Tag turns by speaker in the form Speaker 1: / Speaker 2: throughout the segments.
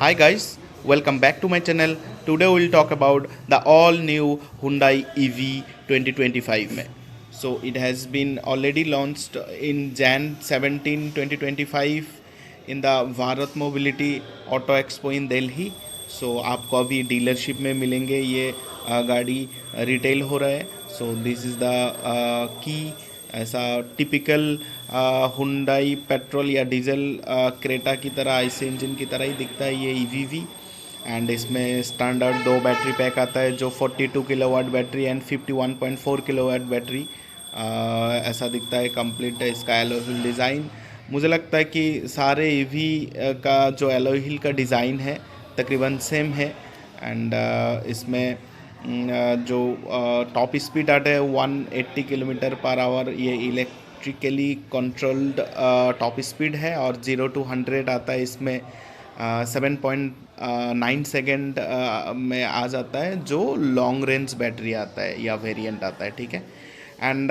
Speaker 1: Hi guys, welcome back to my channel. Today we'll talk about the all new Hyundai EV 2025 में. So it has been already launched in Jan 17, 2025 in the Bharat Mobility Auto Expo in Delhi. So आपको अभी dealership में मिलेंगे ये गाड़ी retail हो रहा है. So this is the की ऐसा टिपिकल हुंडई पेट्रोल या डीजल क्रेटा की तरह आईसी इंजन की तरह ही दिखता है ये ईवीवी. एंड इसमें स्टैंडर्ड दो बैटरी पैक आता है जो 42 kilowatt battery and 51.4 kilowatt battery. ऐसा दिखता है कंप्लीट है इसका एलॉय व्हील डिज़ाइन. मुझे लगता है कि सारे ईवी का जो एलॉय व्हील का डिज़ाइन है तकरीबन सेम है. एंड इसमें जो टॉप स्पीड आता है 180 किलोमीटर पर आवर. ये इलेक्ट्रिकली कंट्रोल्ड टॉप स्पीड है और 0 to 100 आता है इसमें 7.9 सेकेंड में आ जाता है जो लॉन्ग रेंज बैटरी आता है या वेरिएंट आता है. ठीक है. एंड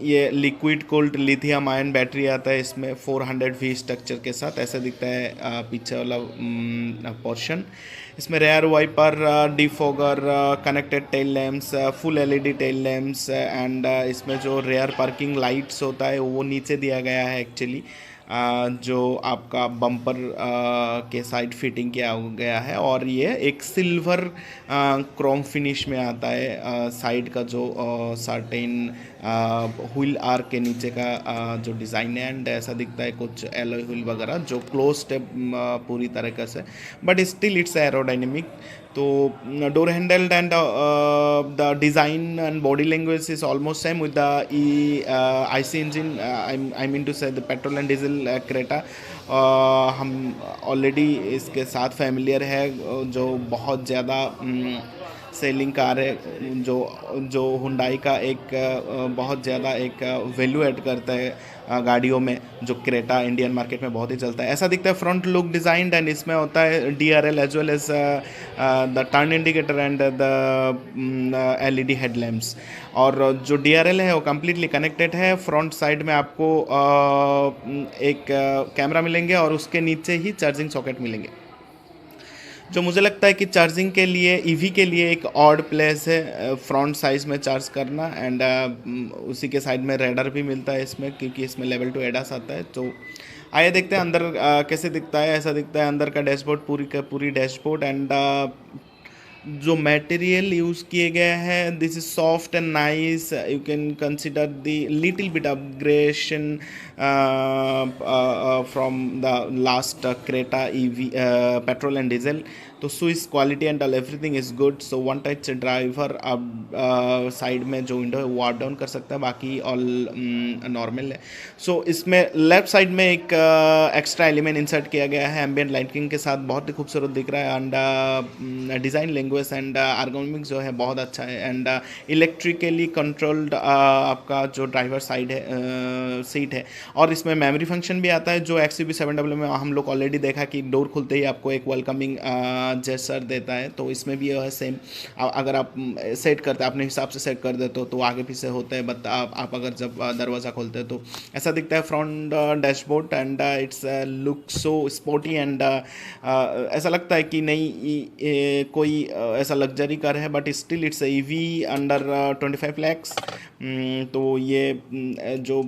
Speaker 1: ये liquid cold lithium ion battery आता है इसमें 400 V स्ट्रक्चर के साथ. ऐसा दिखता है पीछे वाला पोर्शन. इसमें rear wiper, defogger, connected tail lamps, full LED tail lamps and इसमें जो रेयर पार्किंग लाइट्स होता है वो नीचे दिया गया है एक्चुअली. जो आपका बम्पर के साइड फिटिंग किया गया है और ये एक सिल्वर क्रोम फिनिश में आता है. साइड का जो सर्टेन व्हील आर्क के नीचे का जो डिज़ाइन है एंड ऐसा दिखता है कुछ एलॉय व्हील वगैरह जो क्लोज है पूरी तरीके से. But still it's aerodynamic. तो door handle and the design and body language is almost same with the I C engine. I mean to say the petrol and diesel Creta. हम already इसके साथ familiar है जो बहुत ज़्यादा selling car है जो जो हुंडई का एक बहुत ज़्यादा एक वैल्यू ऐड करता है गाड़ियों में. जो क्रेटा इंडियन मार्केट में बहुत ही चलता है. ऐसा दिखता है फ्रंट लुक डिज़ाइन एंड इसमें होता है DRL as well as the turn indicator and the LED headlamps. और जो DRL है वो कम्प्लीटली कनेक्टेड है. फ्रंट साइड में आपको एक कैमरा मिलेंगे और उसके नीचे ही चार्जिंग सॉकेट मिलेंगे जो मुझे लगता है कि चार्जिंग के लिए ईवी के लिए एक ऑड प्लेस है फ्रंट साइज में चार्ज करना. एंड उसी के साइड में रेडर भी मिलता है इसमें क्योंकि इसमें लेवल 2 एडास आता है. तो आइए देखते हैं अंदर कैसे दिखता है. ऐसा दिखता है अंदर का डैशबोर्ड पूरी का पूरी डैशबोर्ड. एंड जो मटेरियल यूज़ किए गए हैं this is soft and nice. You can consider the little bit upgradation from the last Creta EV petrol and diesel. तो Swiss quality and all everything is good. So one touch driver अब side में जो window है वो up down कर सकता है. बाकी ऑल नॉर्मल है. सो इसमें लेफ्ट साइड में एक एक्स्ट्रा एलिमेंट इंसर्ट किया गया है एम्बियंट लाइटिंग के साथ. बहुत ही खूबसूरत दिख रहा है. एंड डिज़ाइन लैंग्वेज एंड आर्गोनॉमिक्स जो है बहुत अच्छा है. एंड इलेक्ट्रिकली कंट्रोल्ड आपका जो ड्राइवर साइड है सीट है. और इसमें मेमोरी फंक्शन भी आता है जो XUV700 में हम लोग ऑलरेडी देखा कि डोर खुलते ही आपको एक वेलकमिंग जेस्चर देता है. तो इसमें भी यह है सेम. अगर आप सेट करते हैं अपने हिसाब से सेट कर देते हो तो आगे पीछे होता है. बट आप अगर जब दरवाज़ा खोलते हैं तो ऐसा दिखता है front dashboard. And it's look so sporty. And ऐसा लगता है कि नहीं कोई ऐसा लग्जरी कार है but still it's EV under 25 lakhs. तो ये जो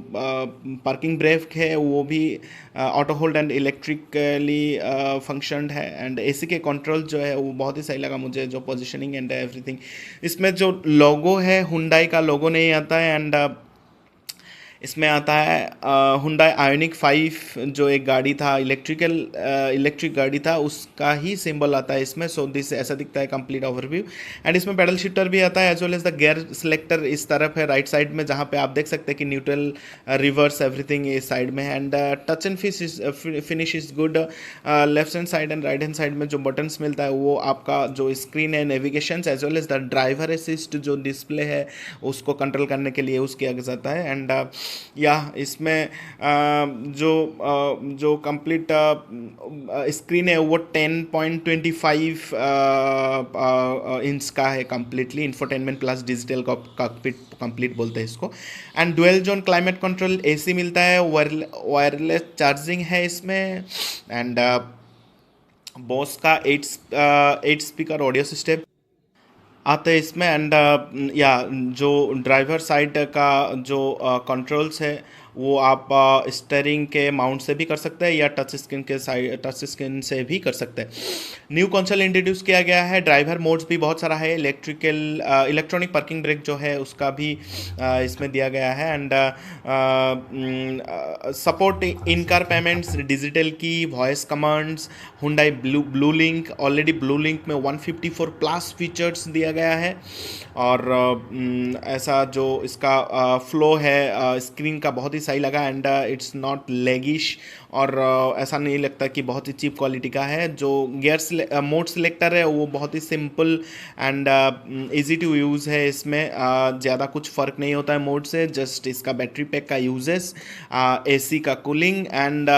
Speaker 1: पार्किंग ब्रेक है वो भी auto hold and electrically functioned है. एंड AC के कंट्रोल जो है वो बहुत ही सही लगा मुझे. जो पोजीशनिंग एंड एवरीथिंग इसमें जो लोगो है हुंडई का लोगो नहीं आता है. एंड इसमें आता है हुंडई आयोनिक 5 जो एक गाड़ी था इलेक्ट्रिक गाड़ी था उसका ही सिंबल आता है इसमें. सो दिस ऐसा दिखता है कंप्लीट ओवरव्यू. एंड इसमें पेडल शिफ्टर भी आता है as well as the gear selector इस तरफ है राइट साइड में जहाँ पे आप देख सकते हैं कि न्यूट्रल रिवर्स एवरीथिंग इस साइड में है. And touch and finish is good. Left hand side and right hand side में जो बटन्स मिलता है वो आपका जो स्क्रीन है navigation as well as the driver assist जो डिस्प्ले है उसको कंट्रोल करने के लिए यूज़ किया जाता है. एंड या इसमें जो कंप्लीट स्क्रीन है वो 10.25 इंच का है completely. Infotainment plus digital cockpit complete बोलते हैं इसको. And dual zone climate control AC मिलता है. वायरलेस चार्जिंग है इसमें. एंड बोस का 8 स्पीकर ऑडियो सिस्टम आते हैं इसमें। एंड या जो ड्राइवर साइड का जो कंट्रोल्स है वो आप स्टीयरिंग के माउंट से भी कर सकते हैं या टच स्क्रीन से भी कर सकते हैं। न्यू कंसोल इंट्रोड्यूस किया गया है। ड्राइवर मोड्स भी बहुत सारा है। इलेक्ट्रॉनिक पार्किंग ब्रेक जो है उसका भी इसमें दिया गया है। And support in car payments, digital key, voice commands, Hyundai Blue Link, already Blue Link में 154 प्लस फीचर्स दिया गया है। और ऐसा जो इसका फ्लो है स्क्रीन का बहुत ही सही लगा। एंड इट्स नॉट लेगिश और ऐसा नहीं लगता कि बहुत ही चीप क्वालिटी का है। जो मोड सिलेक्टर है वो बहुत ही simple and easy to use है। इसमें ज़्यादा कुछ फ़र्क नहीं होता है मोड से, जस्ट इसका बैटरी पैक का यूजेस, एसी का cooling and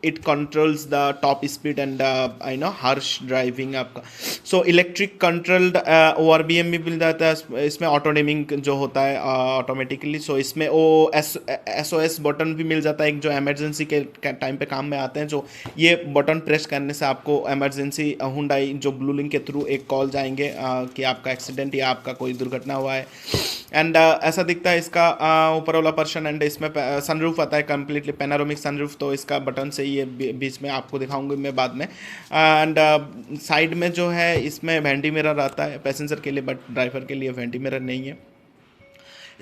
Speaker 1: it controls the top speed and harsh driving आपका। सो इलेक्ट्रिक कंट्रोल्ड ORBM भी मिल जाता है इसमें, ऑटो डिमिंग जो होता है ऑटोमेटिकली। सो इसमें वो SOS बटन भी मिल जाता है, एक जो इमरजेंसी के टाइम पे काम में आते हैं। जो ये बटन प्रेस करने से आपको इमरजेंसी हुंडई जो ब्लू लिंक के थ्रू एक कॉल जाएंगे कि आपका एक्सीडेंट या आपका कोई दुर्घटना हुआ है। एंड ऐसा दिखता है इसका ऊपर वाला पर्सन। एंड इसमें सनरूफ आता है, कम्प्लीटली पैनारोमिक सनरूफ। तो इसका बटन से ये बीच में आपको दिखाऊंगी मैं बाद में। एंड साइड में जो है इसमें वेंटी मिरर आता है पैसेंजर के लिए, बट ड्राइवर के लिए वेंटी मिरर नहीं है।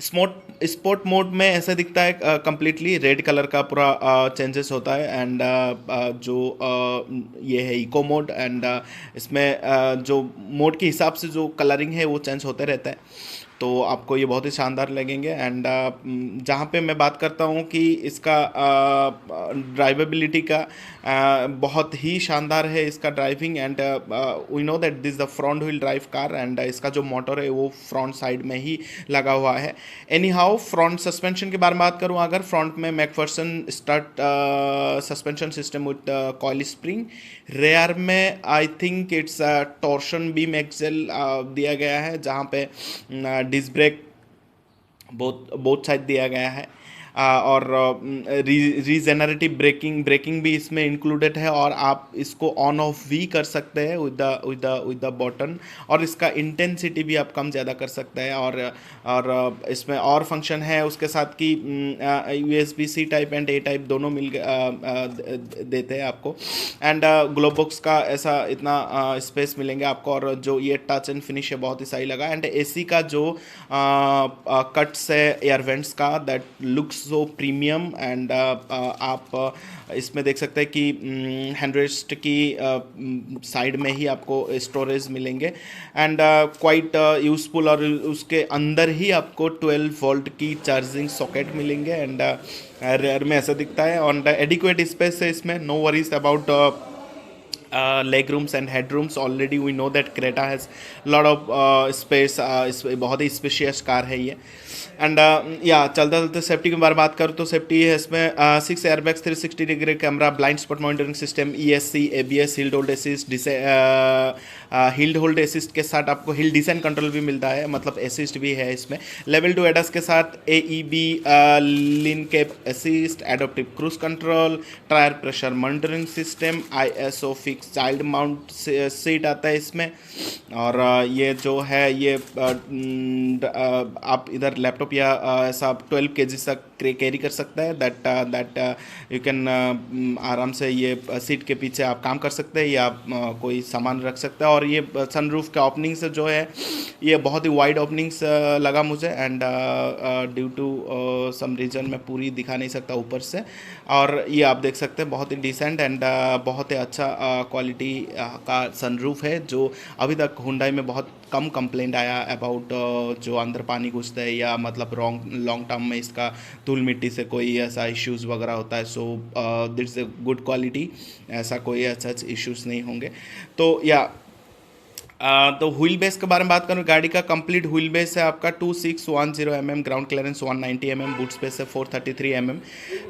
Speaker 1: स्पोर्ट मोड में ऐसा दिखता है कम्प्लीटली रेड कलर का पूरा चेंजेस होता है। एंड जो ये है इको मोड। एंड इसमें जो मोड के हिसाब से जो कलरिंग है वो चेंज होते रहता है, तो आपको ये बहुत ही शानदार लगेंगे। एंड जहाँ पे मैं बात करता हूँ कि इसका ड्राइवेबिलिटी का बहुत ही शानदार है इसका driving. And we know that this the front wheel drive car. And इसका जो मोटर है वो फ्रंट साइड में ही लगा हुआ है। एनी हाउ फ्रंट सस्पेंशन के बारे में बात करूँ अगर, फ्रंट में MacPherson strut suspension system with coil spring. Rear में I think it's torsion beam axle दिया गया है, जहाँ पे डिस्क ब्रेक बोथ साइड दिया गया है। और रीजेनरेटिव ब्रेकिंग भी इसमें इंक्लूडेड है। और आप इसको ऑन ऑफ भी कर सकते हैं विद द बटन। और इसका इंटेंसिटी भी आप कम ज़्यादा कर सकते हैं। और इसमें और फंक्शन है उसके साथ कि USB-C type and A type दोनों देते हैं आपको। एंड ग्लोब बॉक्स का ऐसा इतना स्पेस मिलेंगे आपको। और जो ये टच एंड फिनिश है बहुत ही सही लगा। एंड AC का जो कट्स है एयर वेंट्स का, that looks so premium. And आप इसमें देख सकते हैं कि हैंडरेस्ट की साइड में ही आपको स्टोरेज मिलेंगे। And quite useful. और उसके अंदर ही आपको 12 वोल्ट की चार्जिंग सॉकेट मिलेंगे। एंड रेयर में ऐसा दिखता है। ऑन द एडिक्वेट स्पेस है इसमें, no worries about leg rooms and head rooms. Already we know that Creta has lot of space, बहुत ही स्पेशियस कार है ये। एंड या चलते चलते सेफ्टी के बारे में बात करूँ तो सेफ्टी है इसमें 6 airbags, 360 degree camera, blind spot monitoring system, ESC, ABS, hill hold assist, hill hold assist के साथ आपको हिल डिसेंट कंट्रोल भी मिलता है, मतलब असिस्ट भी है इसमें। लेवल 2 एडास के साथ AEB lane keep assist, adaptive cruise control, tyre pressure monitoring system, ISO fix child mount seat आता है इसमें। और ये जो है ये आप इधर लैपटॉप या ऐसा 12 kg तक कैरी कर सकता है। दैट यू कैन आराम से ये सीट के पीछे आप काम कर सकते हैं या कोई सामान रख सकते हैं। और ये सनरूफ के ओपनिंग्स जो है ये बहुत ही वाइड ओपनिंग्स लगा मुझे। And due to some reason मैं पूरी दिखा नहीं सकता ऊपर से। और ये आप देख सकते हैं बहुत ही डिसेंट एंड बहुत ही अच्छा क्वालिटी का सनरूफ है, जो अभी तक हुंडई में बहुत कम कंप्लेंट आया अबाउट जो अंदर पानी घुसता है या मतलब लॉन्ग टर्म में इसका धूल मिट्टी से कोई ऐसा इश्यूज़ वगैरह होता है। सो दिट्स ए गुड क्वालिटी, ऐसा कोई ऐसा इश्यूज़ नहीं होंगे। तो या तो व्हील बेस के बारे में बात करूँ, गाड़ी का कंप्लीट व्हील बेस है आपका 2610 ग्राउंड क्लियरेंस 190 बूट स्पेस है 433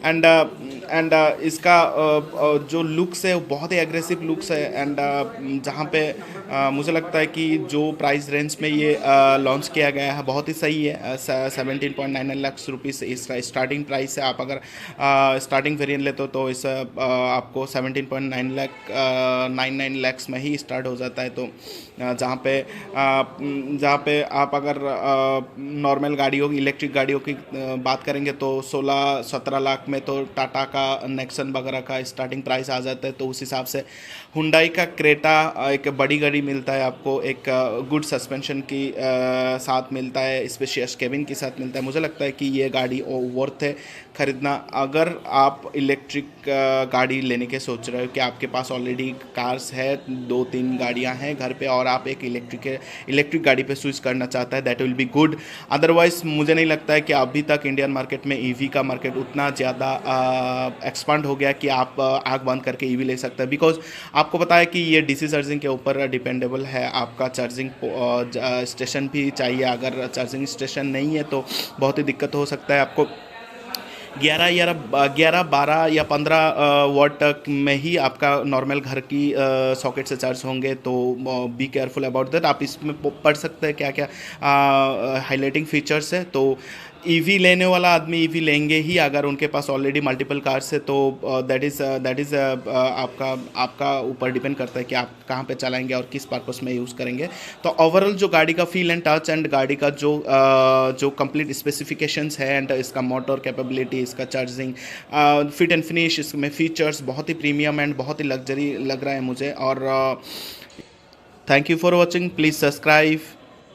Speaker 1: एंड इसका जो लुक्स है वो बहुत ही एग्रेसिव लुक्स है। एंड जहाँ पे मुझे लगता है कि जो प्राइस रेंज में ये लॉन्च किया गया है बहुत ही सही है। 17.99 लाख रुपीज़ इसका स्टार्टिंग प्राइस है। आप अगर स्टार्टिंग वेरिएंट लेते हो तो इस आपको 17.9 लाख 99 लैक्स में ही स्टार्ट हो जाता है। तो जहाँ पे आप अगर नॉर्मल गाड़ियों की, इलेक्ट्रिक गाड़ियों की बात करेंगे तो 16-17 लाख में तो टाटा का नेक्सन वगैरह का स्टार्टिंग प्राइस आ जाता है। तो उस हिसाब से हुंडई का क्रेटा एक बड़ी गाड़ी मिलता है आपको, एक गुड सस्पेंशन की साथ मिलता है, स्पेशियस केबिन के साथ मिलता है। मुझे लगता है कि ये गाड़ी वर्थ है ख़रीदना। अगर आप इलेक्ट्रिक गाड़ी लेने के सोच रहे हो कि आपके पास ऑलरेडी कार्स है, 2-3 गाड़ियां हैं घर पे और आप एक इलेक्ट्रिक गाड़ी पे स्विच करना चाहता है, that will be good. Otherwise मुझे नहीं लगता है कि अभी तक इंडियन मार्केट में ईवी का मार्केट उतना ज़्यादा एक्सपांड हो गया कि आप आग बंद करके ईवी ले सकते हैं। बिकॉज आपको पता है कि ये डीसी चार्जिंग के ऊपर डिपेंडेबल है। आपका चार्जिंग स्टेशन भी चाहिए, अगर चार्जिंग स्टेशन नहीं है तो बहुत ही दिक्कत हो सकता है आपको। 12 या 15 वाट तक में ही आपका नॉर्मल घर की सॉकेट से चार्ज होंगे। तो बी केयरफुल अबाउट दैट। आप इसमें पढ़ सकते हैं क्या क्या हाईलाइटिंग फीचर्स है। तो ईवी लेने वाला आदमी ईवी लेंगे ही अगर उनके पास ऑलरेडी मल्टीपल कार्स है। तो दैट इज़ आपका ऊपर डिपेंड करता है कि आप कहाँ पे चलाएंगे और किस पर्पस में यूज़ करेंगे। तो ओवरऑल जो गाड़ी का फील एंड टच एंड गाड़ी का जो कंप्लीट स्पेसिफिकेशंस है एंड इसका मोटर कैपेबिलिटी, इसका चार्जिंग, फिट एंड फिनिश, इसमें फीचर्स बहुत ही प्रीमियम एंड बहुत ही लग्जरी लग रहा है मुझे। और thank you for watching, please subscribe.